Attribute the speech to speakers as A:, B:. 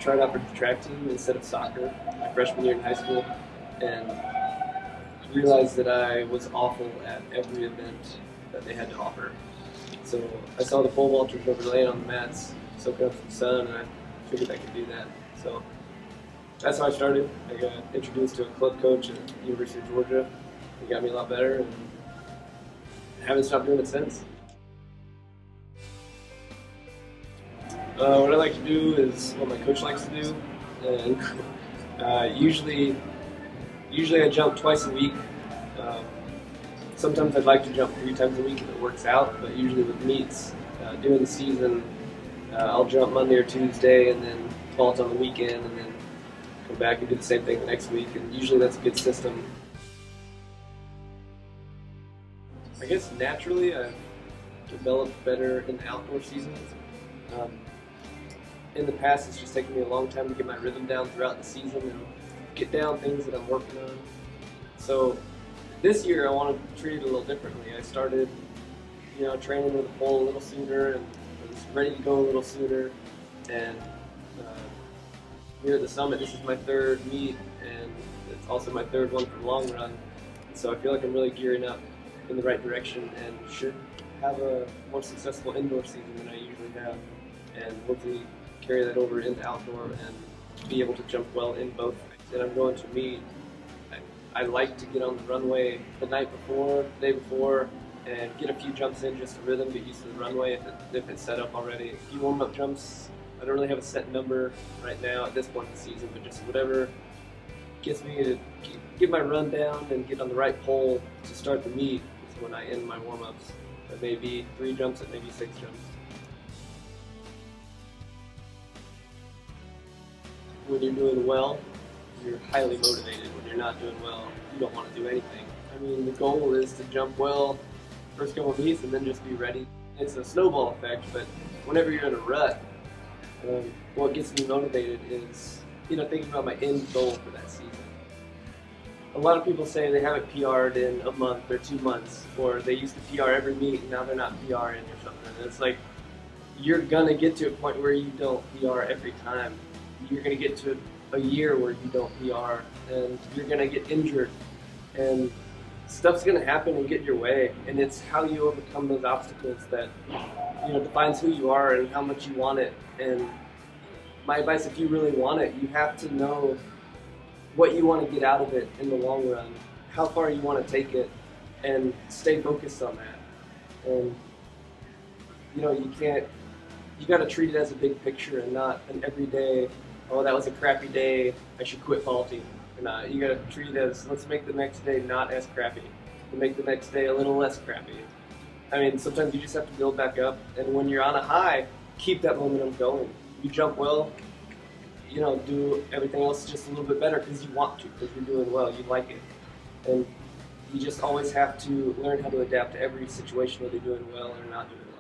A: tried out for the track team instead of soccer my freshman year in high school, and realized that I was awful at every event that they had to offer. So I saw the pole vaulters over laying on the mats, soaking up some sun, and I figured I could do that. So that's how I started. I got introduced to a club coach at the University of Georgia. He got me a lot better, and haven't stopped doing it since. What I like to do is what my coach likes to do, and usually I jump twice a week. Sometimes I'd like to jump 3 times a week if it works out, but usually with meets during the season, I'll jump Monday or Tuesday and then vault on the weekend and then come back and do the same thing the next week, and usually that's a good system. I guess naturally I've developed better in the outdoor seasons. In the past, it's just taken me a long time to get my rhythm down throughout the season and get down things that I'm working on. So this year I want to treat it a little differently. I started, training with a pole a little sooner and was ready to go a little sooner. And here at the summit, this is my 3rd meet, and it's also my 3rd one for the long run. So I feel like I'm really gearing up in the right direction and should have a more successful indoor season than I usually have, and hopefully carry that over into outdoor and be able to jump well in both. And I'm going to meet. I like to get on the runway the night before, the day before, and get a few jumps in, just a rhythm, get used to the runway if it's set up already. A few warm-up jumps. I don't really have a set number right now at this point in the season, but just whatever gets me to get my run down and get on the right pole to start the meet is when I end my warm-ups. It may be 3 jumps, it may be 6 jumps. When you're doing well, you're highly motivated. When you're not doing well, you don't want to do anything. I mean, the goal is to jump well first couple of meets and then just be ready. It's a snowball effect, but whenever you're in a rut, what gets me motivated is, thinking about my end goal for that season. A lot of people say they haven't PR'd in a month or 2 months, or they used to PR every meet and now they're not PRing or something. And it's like, you're gonna get to a point where you don't PR every time. You're gonna get to a year where you don't PR, and you're gonna get injured, and stuff's gonna happen and get in your way. And it's how you overcome those obstacles that defines who you are and how much you want it. And my advice, if you really want it, you have to know what you want to get out of it in the long run, how far you want to take it, and stay focused on that. And you got to treat it as a big picture and not an everyday, oh, that was a crappy day, I should quit vaulting. Or not. You got to treat it as, let's make the next day not as crappy, and make the next day a little less crappy. I mean, sometimes you just have to build back up, and when you're on a high, keep that momentum going. You jump well, do everything else just a little bit better because you want to, because you're doing well, you like it. And you just always have to learn how to adapt to every situation, whether you're doing well or not doing well.